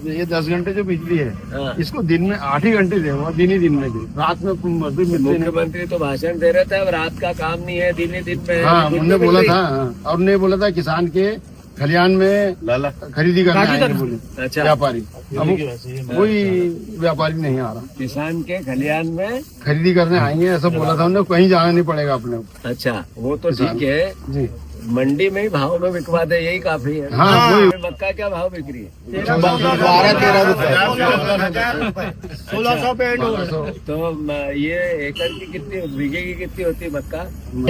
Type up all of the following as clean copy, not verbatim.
ये 10 घंटे जो बिजली है हाँ। इसको दिन में 8 ही घंटे दे, दिन ही दिन में दे, रात में मजदूर मिलते नहीं। मुख्यमंत्री तो भाषण दे रहे थे, अब रात का काम नहीं है, दिन ही दिन में। हाँ, उन्होंने बोला था, और उन्होंने बोला था किसान के खलियान में खरीदी करना है बोले। अच्छा, व्यापारी, अब कोई व्यापारी नहीं आ रहा, किसान के खलियान में खरीदी करने आएंगे ऐसा बोला था उन्होंने, कहीं जाना नहीं पड़ेगा अपने को। अच्छा, वो तो ठीक है जी, मंडी में ही भाव में बिकवा दे, यही काफी है। हाँ, वही। मक्का क्या भाव बिक रही है? 12-13 रुपए, 1600 पे एंड हो रहा है। तो ये एकड़ की कितनी, बीघे की कितनी होती है मक्का?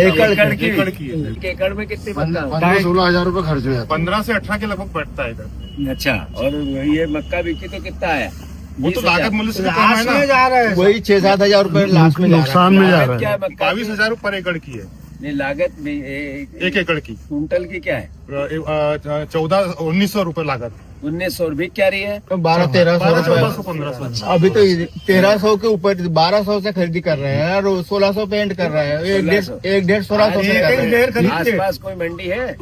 एकड़ की एक एकड़ में कितनी मक्का? 15-16 हजार रूपए खर्च हुआ, 15 से 18 के लगभग बैठता है इधर। अच्छा, और ये मक्का बिकी तो कितना आया? वो तो लागत मूल्य से कम है ना, जा रहा है, वही 6-7 हजार रूपए लास्ट में नुकसान में जा रहा क्या है। है मक्का? 22,000 पर एकड़ की है, नहीं, लागत भी एक एकड़ की। कुंटल की क्या है? 1900 रुपए लागत। 1900 भी क्या रही है? 12-13 1400 सौ 1500। अभी तो 1300 के ऊपर 1200 से खरीदी कर रहे हैं और 1600 पे एंड कर रहे हैं, 1-1.5 1600 से कर रहे हैं। आसपास कोई मंडी है?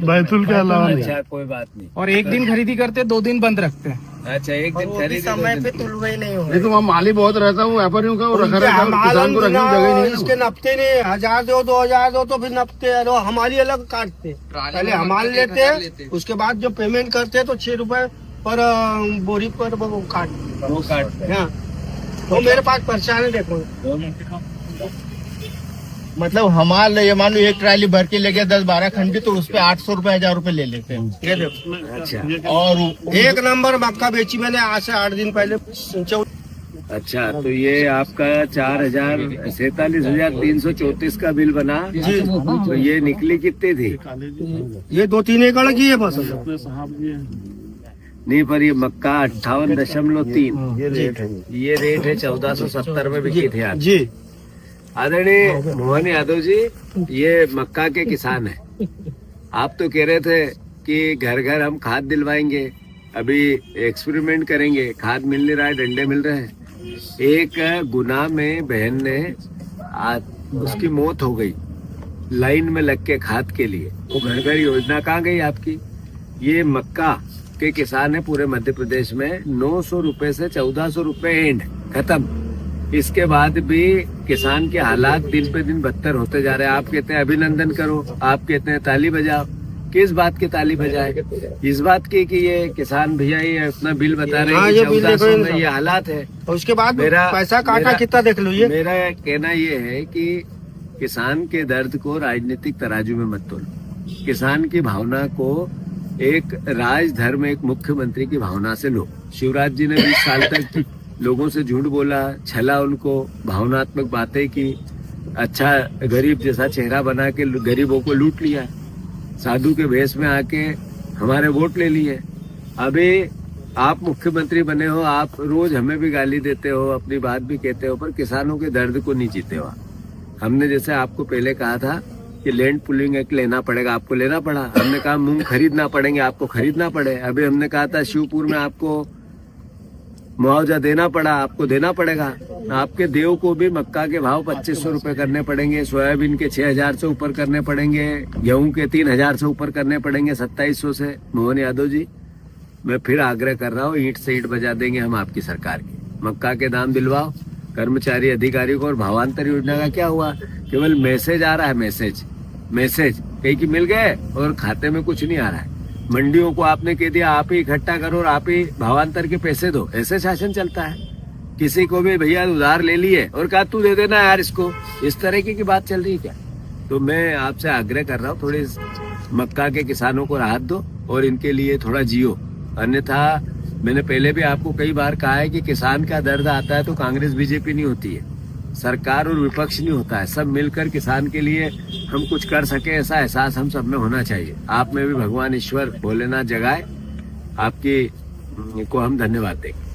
बैतूल के अलावा नहीं। अच्छा, कोई बात नहीं। और एक दिन खरीदी करते 2 दिन बंद रखते हैं। अच्छा, एक दिन खरीदी समय पे तुलवा ही नहीं हो नहीं तो वहाँ माली बहुत रहता हूँ, व्यापारियों का, वो रखा रहता है, किसान को रखने की जगह नहीं है। इसके नपते नहीं, 1000 दो 2000 दो तो फिर नपते हैं, हमारी अलग काटते, पहले हमारे लेते हैं, उसके बाद जो पेमेंट करते हैं तो 6 रुपए पर बोरी पर वो काटते। वो काटते हैं। तो मेरे पास परेशान है, देखो मतलब हमारे ये मान लो एक ट्राली भर के ले गया 10-12 खंडी, तो उस पे 800 रुपए 1000 रुपए ले लेते हैं। ये देखो, अच्छा, और एक नंबर मक्का बेची मैंने आज से 8 दिन पहले। अच्छा, तो ये आपका 47,334 का बिल बना जी। तो ये निकली कितनी थी? ये 2-3 एकड़ की है बस। नहीं, पर ये मक्का 58.3 ये रेट है 1470 में बिकी थी आज जी। आदरणीय मोहन यादव जी, ये मक्का के किसान हैं। आप तो कह रहे थे कि घर घर हम खाद दिलवाएंगे, अभी एक्सपेरिमेंट करेंगे, खाद मिल नहीं रहा है, डंडे मिल रहे हैं। एक गुना में बहन ने उसकी मौत हो गई लाइन में लग के खाद के लिए। वो घर घर योजना कहाँ गई आपकी? ये मक्का के किसान है पूरे मध्य प्रदेश में, 900 रुपए से 1400 रुपए एंड खत्म। इसके बाद भी किसान के हालात दिन पे दिन बदतर होते जा रहे हैं। आप कहते हैं अभिनंदन करो, आप कहते हैं ताली बजाओ। किस बात की ताली बजाए? इस बात की कि ये किसान भैया ये अपना बिल बता रहे हैं कि 1400 में ये हालात है। और उसके बाद पैसा काटा कितना देख लो। ये मेरा कहना ये है कि किसान के दर्द को राजनीतिक तराजू में मत तोलो। किसान की भावना को एक राजधर्म, एक मुख्यमंत्री की भावना से लो। शिवराज जी ने 20 साल तक लोगों से झूठ बोला, छला उनको, भावनात्मक बातें की, अच्छा गरीब जैसा चेहरा बना के गरीबों को लूट लिया, साधु के भेष में आके हमारे वोट ले लिए। अभी आप मुख्यमंत्री बने हो, आप रोज हमें भी गाली देते हो, अपनी बात भी कहते हो, पर किसानों के दर्द को नहीं जीते हो। हमने जैसे आपको पहले कहा था कि लैंड पुलिंग एक्ट लेना पड़ेगा, आपको लेना पड़ा। हमने कहा मूंग खरीदना पड़ेंगे, आपको खरीदना पड़े। अभी हमने कहा था शिवपुर में आपको मुआवजा देना पड़ा, आपको देना पड़ेगा। आपके देव को भी मक्का के भाव 2500 रुपए करने पड़ेंगे, सोयाबीन के 6000 से ऊपर करने पड़ेंगे, गेहूं के 3000 से ऊपर करने पड़ेंगे 2700 से। मोहन यादव जी, मैं फिर आग्रह कर रहा हूँ, ईंट से ईंट बजा देंगे हम आपकी सरकार की। मक्का के दाम दिलवाओ कर्मचारी अधिकारी को। और भावांतर योजना का क्या हुआ? केवल मैसेज आ रहा है, मैसेज कहीं की मिल गए और खाते में कुछ नहीं आ रहा है। मंडियों को आपने कह दिया आप ही इकट्ठा करो और आप ही भावांतर के पैसे दो, ऐसे शासन चलता है? किसी को भी भैया उधार ले लिए और कहा तू दे देना यार इसको, इस तरह की बात चल रही है क्या? तो मैं आपसे आग्रह कर रहा हूँ, थोड़ी मक्का के किसानों को राहत दो और इनके लिए थोड़ा जियो। अन्यथा मैंने पहले भी आपको कई बार कहा है कि किसान का दर्द आता है तो कांग्रेस बीजेपी नहीं होती है, सरकार और विपक्ष नहीं होता है। सब मिलकर किसान के लिए हम कुछ कर सके, ऐसा एहसास हम सब में होना चाहिए। आप में भी भगवान ईश्वर भोलेनाथ जगाए। आपकी को हम धन्यवाद देंगे।